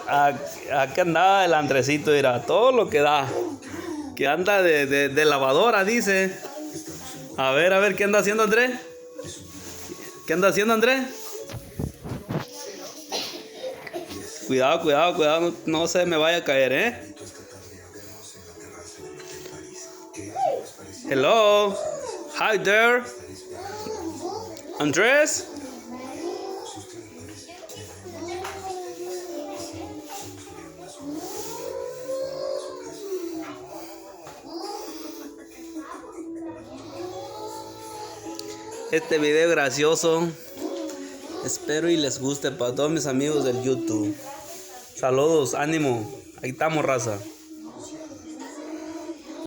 Aquí andaba el Andresito, mira, todo lo que da. Que anda de lavadora, dice. A ver, ¿qué anda haciendo Andrés? ¿Qué anda haciendo Andrés? Cuidado, no se me vaya a caer, ¿eh? Hello. Hi there. Andrés. Este video gracioso, espero y les guste para todos mis amigos del YouTube. Saludos, ánimo, ahí estamos, raza.